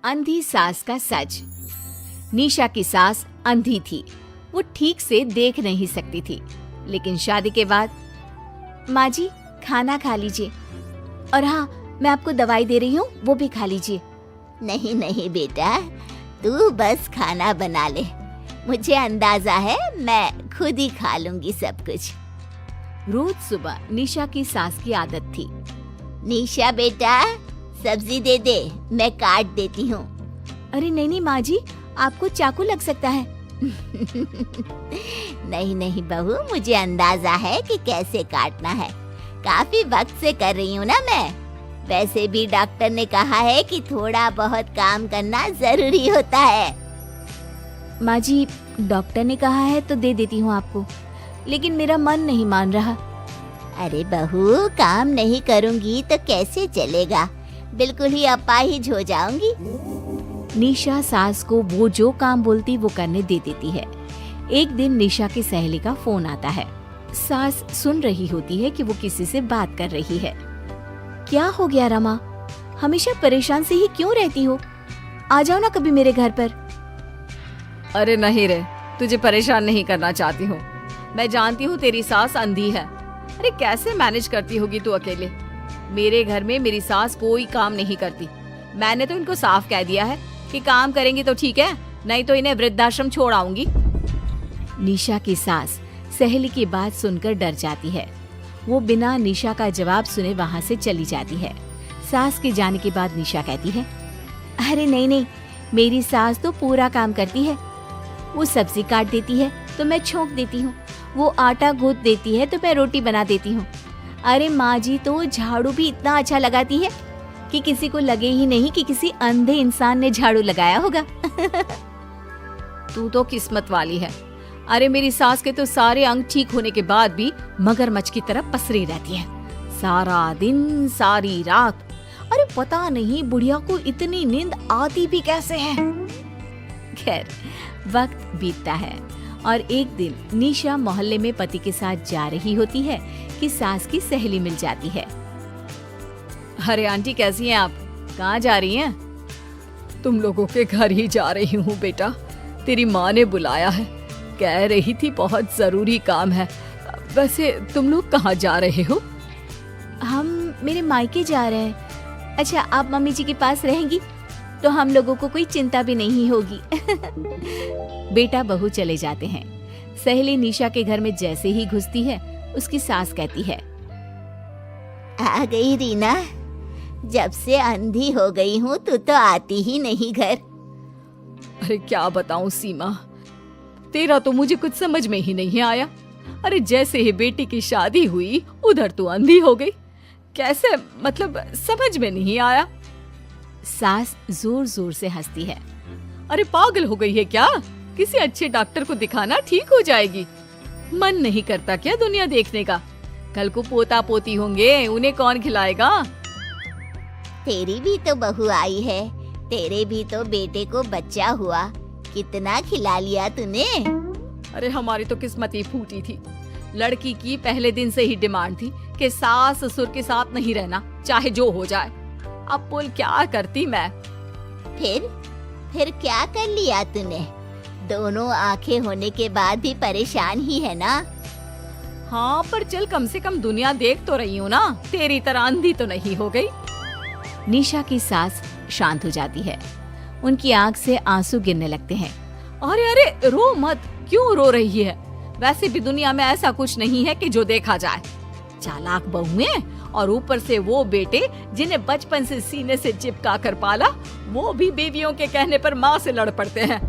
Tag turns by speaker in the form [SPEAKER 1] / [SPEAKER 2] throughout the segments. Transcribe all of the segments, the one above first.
[SPEAKER 1] अंधी सास का सच। निशा की सास अंधी थी। वो ठीक से देख नहीं सकती थी, लेकिन शादी के बाद, माँ जी खाना खा लीजिए, और हाँ मैं आपको दवाई दे रही हूँ, वो भी खा लीजिए।
[SPEAKER 2] नहीं नहीं बेटा, तू बस खाना बना ले, मुझे अंदाजा है मैं खुद ही खा लूंगी सब कुछ।
[SPEAKER 1] रोज सुबह निशा की सास की आदत थी।
[SPEAKER 2] निशा बेटा, सब्जी दे दे, मैं काट देती हूँ।
[SPEAKER 1] अरे नहीं नहीं माँ जी, आपको चाकू लग सकता है।
[SPEAKER 2] नहीं नहीं बहू, मुझे अंदाजा है कि कैसे काटना है, काफी वक्त से कर रही हूँ ना मैं। वैसे भी डॉक्टर ने कहा है कि थोड़ा बहुत काम करना जरूरी होता है।
[SPEAKER 1] माँ जी, डॉक्टर ने कहा है तो दे देती हूँ आपको, लेकिन मेरा मन नहीं मान रहा।
[SPEAKER 2] अरे बहू, काम नहीं करूँगी तो कैसे चलेगा, बिल्कुल ही अपाहिज हो जाऊंगी।
[SPEAKER 1] निशा सास को वो जो काम बोलती वो करने दे देती है। एक दिन निशा की सहेली का फोन आता है। सास सुन रही होती है कि वो किसी से बात कर रही है। क्या हो गया रमा, हमेशा परेशान से ही क्यों रहती हो? आ जाओ ना कभी मेरे घर पर।
[SPEAKER 3] अरे नहीं रे, तुझे परेशान नहीं करना चाहती हूँ। मैं जानती हूँ तेरी सास अंधी है। अरे कैसे मैनेज करती होगी तू अकेले? मेरे घर में मेरी सास कोई काम नहीं करती। मैंने तो इनको साफ कह दिया है कि काम करेंगी तो ठीक है, नहीं तो इन्हें वृद्धाश्रम छोड़ आऊंगी।
[SPEAKER 1] निशा की सास सहेली की बात सुनकर डर जाती है। वो बिना निशा का जवाब सुने वहाँ से चली जाती है। सास के जाने के बाद निशा कहती है, अरे नहीं नहीं, मेरी सास तो पूरा काम करती है। वो सब्जी काट देती है तो मैं छोंक देती हूँ, वो आटा गूंथ देती है तो मैं रोटी बना देती हूँ। अरे माँ जी तो झाड़ू भी इतना अच्छा लगाती है कि किसी को लगे ही नहीं कि किसी अंधे इंसान ने झाड़ू लगाया होगा।
[SPEAKER 3] तू तो किस्मत वाली है। अरे मेरी सास के तो सारे अंग ठीक होने के बाद भी मगरमच्छ की तरह पसरी रहती है, सारा दिन सारी रात। अरे पता नहीं बुढ़िया को इतनी नींद आती भी कैसे है।
[SPEAKER 1] खैर, वक्त बीतता है और एक दिन निशा मोहल्ले में पति के साथ जा रही होती है कि सास की सहेली मिल जाती है।
[SPEAKER 3] अरे आंटी कैसी हैं आप? कहाँ जा रही हैं? तुम लोगों के घर ही जा रही हूँ बेटा, तेरी माँ ने बुलाया है, कह रही थी बहुत जरूरी काम है। वैसे तुम लोग कहाँ जा रहे हो?
[SPEAKER 1] हम मेरे मायके जा रहे हैं। अच्छा, आप मम्मी जी के पास रहेंगी तो हम लोगों को कोई चिंता भी नहीं होगी। बेटा बहू चले जाते हैं। सहेली निशा के घर में जैसे ही घुसती है, उसकी सास कहती है,
[SPEAKER 2] आ गई रीना, जब से अंधी हो गई हूँ तू तो आती ही नहीं घर।
[SPEAKER 3] अरे क्या बताऊं सीमा, तेरा तो मुझे कुछ समझ में ही नहीं आया। अरे जैसे ही बेटी की शादी हुई उधर तू अंधी हो गई, कैसे? मतलब समझ में नहीं आया।
[SPEAKER 1] सास जोर जोर से हंसती है।
[SPEAKER 3] अरे पागल हो गई है क्या? किसी अच्छे डॉक्टर को दिखाना, ठीक हो जाएगी। मन नहीं करता क्या दुनिया देखने का? कल को पोता पोती होंगे, उन्हें कौन खिलाएगा?
[SPEAKER 2] तेरी भी तो बहू आई है, तेरे भी तो बेटे को बच्चा हुआ, कितना खिला लिया तूने।
[SPEAKER 3] अरे हमारी तो किस्मत ही फूटी थी। लड़की की पहले दिन से ही डिमांड थी कि सास ससुर के साथ नहीं रहना, चाहे जो हो जाए। अब बोल क्या करती मैं?
[SPEAKER 2] फिर क्या कर लिया तूने? दोनों आंखें होने के बाद भी परेशान ही है ना?
[SPEAKER 3] हाँ, पर चल कम से कम दुनिया देख तो रही हूँ ना, तेरी तरह अंधी तो नहीं हो गई।
[SPEAKER 1] निशा की सास शांत हो जाती है। उनकी आंख से आंसू गिरने लगते हैं।
[SPEAKER 3] अरे अरे रो मत, क्यों रो रही है? वैसे भी दुनिया में ऐसा कुछ नहीं है कि जो देखा जाए। चालाक बहुएं और ऊपर से वो बेटे जिन्हें बचपन से सीने से चिपका कर पाला, वो भी बीवियों के कहने पर माँ से लड़ पड़ते हैं।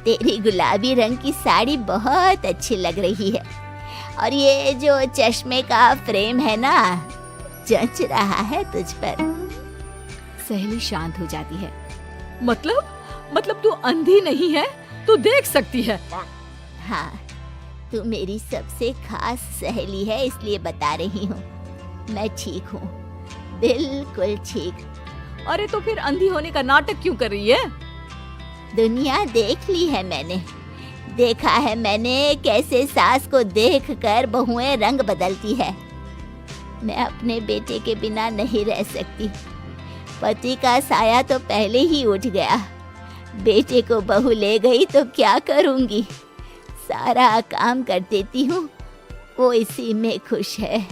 [SPEAKER 2] तेरी गुलाबी रंग की साड़ी बहुत अच्छी लग रही है, और ये जो चश्मे का फ्रेम है ना, जच रहा है तुझ पर।
[SPEAKER 1] सहेली शांत हो जाती है।
[SPEAKER 3] मतलब तू अंधी नहीं है, तू देख सकती है।
[SPEAKER 2] हाँ, तू मेरी सबसे खास सहेली है, इसलिए बता रही हूँ। मैं ठीक हूँ, बिल्कुल ठीक।
[SPEAKER 3] अरे तो फिर अंधी होने का नाटक क्यों कर रही है?
[SPEAKER 2] दुनिया देख ली है मैंने, देखा है मैंने कैसे सास को देखकर बहुएं रंग बदलती है। मैं अपने बेटे के बिना नहीं रह सकती। पति का साया तो पहले ही उठ गया, बेटे को बहू ले गई तो क्या करूंगी। सारा काम कर देती हूँ, वो इसी में खुश है।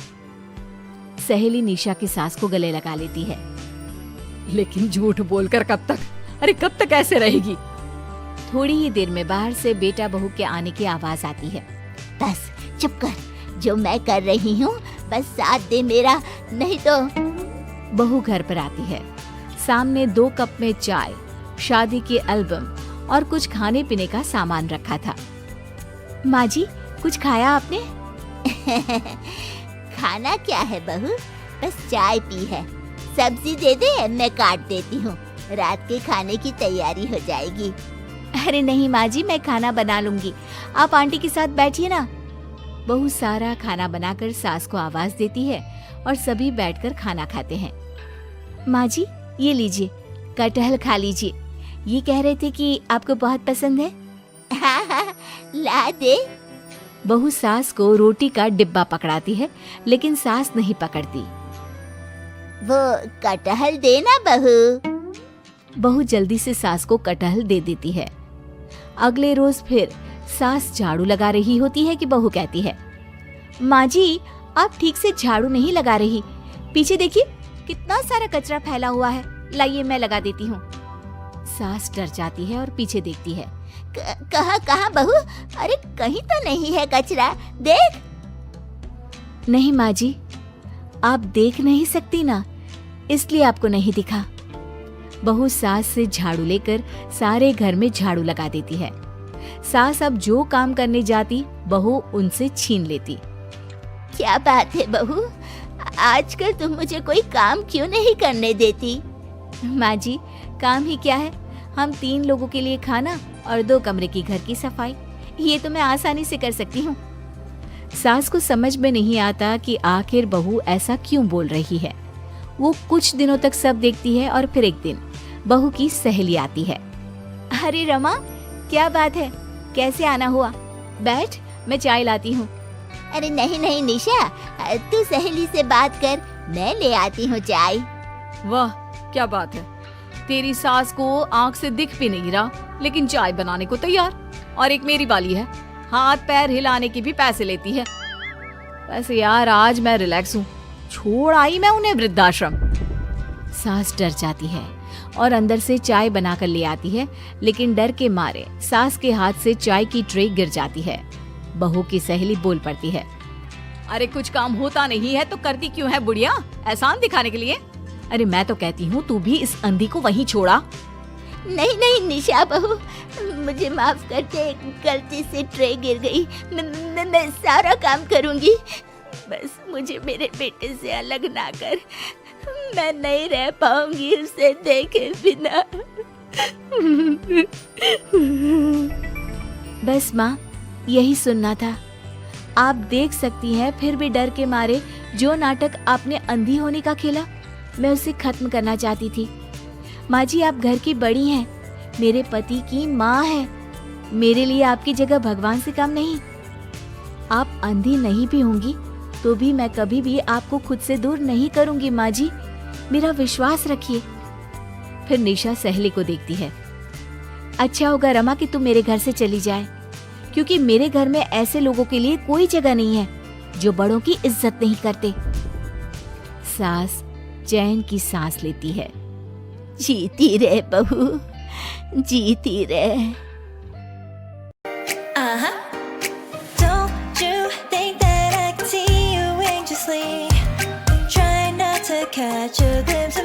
[SPEAKER 1] सहेली निशा की सास को गले लगा लेती है।
[SPEAKER 3] लेकिन झूठ बोलकर कब तक? अरे कब तक ऐसे रहेगी?
[SPEAKER 1] थोड़ी ही देर में बाहर से बेटा बहू के आने की आवाज आती है।
[SPEAKER 2] बस चुप कर, जो मैं कर रही हूँ बस साथ दे मेरा, नहीं तो।
[SPEAKER 1] बहू घर पर आती है। सामने 2 कप में चाय, शादी के एल्बम और कुछ खाने पीने का सामान रखा था। माँ जी, कुछ खाया आपने?
[SPEAKER 2] खाना क्या है बहू, बस चाय पी है। सब्जी दे दे, मैं काट देती हूँ, रात के खाने की तैयारी हो जाएगी।
[SPEAKER 1] अरे नहीं माँ जी, मैं खाना बना लूंगी, आप आंटी के साथ बैठिए ना। बहू सारा खाना बनाकर सास को आवाज देती है और सभी बैठकर खाना खाते हैं। माँ जी, ये लीजिए, कटहल खा लीजिए, ये कह रहे थे कि आपको बहुत पसंद है।
[SPEAKER 2] हाँ हाँ, ला दे।
[SPEAKER 1] बहू सास को रोटी का डिब्बा पकड़ाती है, लेकिन सास नहीं पकड़ती।
[SPEAKER 2] वो कटहल देना बहू।
[SPEAKER 1] बहू जल्दी से सास को कटहल दे देती है। अगले रोज फिर सास झाड़ू लगा रही होती है कि बहू कहती है, माँ जी, आप ठीक से झाड़ू नहीं लगा रही, पीछे देखिए कितना सारा कचरा फैला हुआ है, लाइए मैं लगा देती हूँ। सास डर जाती है और पीछे देखती है।
[SPEAKER 2] कहाँ बहू? अरे कहीं तो नहीं है कचरा, देख।
[SPEAKER 1] नहीं माँ जी, आप देख नहीं सकती ना, इसलिए आपको नहीं दिखा। बहू सास से झाड़ू लेकर सारे घर में झाड़ू लगा देती है। सास अब जो काम करने जाती, बहू उनसे छीन लेती।
[SPEAKER 2] क्या बात है बहू, आजकल तुम मुझे कोई काम क्यों नहीं करने देती?
[SPEAKER 1] माँ जी, काम ही क्या है, हम 3 लोगों के लिए खाना और 2 कमरे की घर की सफाई, ये तो मैं आसानी से कर सकती हूँ। सास को समझ में नहीं आता कि आखिर बहू ऐसा क्यों बोल रही है। वो कुछ दिनों तक सब देखती है और फिर एक दिन बहू की सहेली आती है। अरे रमा, क्या बात है, कैसे आना हुआ? बैठ, मैं चाय लाती हूँ।
[SPEAKER 2] अरे नहीं नहीं निशा, तू सहेली से बात कर, मैं ले आती हूँ चाय।
[SPEAKER 3] वाह, क्या बात है, तेरी सास को आंख से दिख भी नहीं रहा, लेकिन चाय बनाने को तैयार। और एक मेरी वाली है, हाथ पैर हिलाने की भी पैसे लेती है। वैसे यार आज मैं रिलैक्स हूँ, छोड़ आई मैं उन्हें वृद्धाश्रम।
[SPEAKER 1] सास डर जाती है और अंदर से चाय बनाकर ले आती है, लेकिन डर के मारे सास के हाथ से चाय की ट्रे गिर जाती है। बहू की सहेली बोल पड़ती है,
[SPEAKER 3] अरे कुछ काम होता नहीं है तो करती क्यों है बुढ़िया, एहसान दिखाने के लिए?
[SPEAKER 1] अरे मैं तो कहती हूँ तू भी इस अंधी को वहीं छोड़ा।
[SPEAKER 2] नहीं नहीं निशा बहू, मुझे माफ कर दे, गलती से ट्रे गिर गई, मैं सारा काम करूँगी, बस मुझे मेरे बेटे से अलग ना कर, मैं नहीं रह पाऊंगी उसे देखे बिना।
[SPEAKER 1] बस माँ, यही सुनना था। आप देख सकती हैं, फिर भी डर के मारे जो नाटक आपने अंधी होने का खेला, मैं उसे खत्म करना चाहती थी। माँ जी, आप घर की बड़ी हैं, मेरे पति की माँ है, मेरे लिए आपकी जगह भगवान से कम नहीं। आप अंधी नहीं भी होंगी तो भी मैं कभी भी आपको खुद से दूर नहीं करूंगी। माँ जी, मेरा विश्वास रखिए। फिर निशा सहेली को देखती है। अच्छा होगा रमा कि तुम मेरे घर से चली जाए, क्योंकि मेरे घर में ऐसे लोगों के लिए कोई जगह नहीं है जो बड़ों की इज्जत नहीं करते। सास चैन की सांस लेती है।
[SPEAKER 2] जीती रहे बहू, जीती रहे।
[SPEAKER 4] Don't you think that I can see you anxiously? Try not to catch a glimpse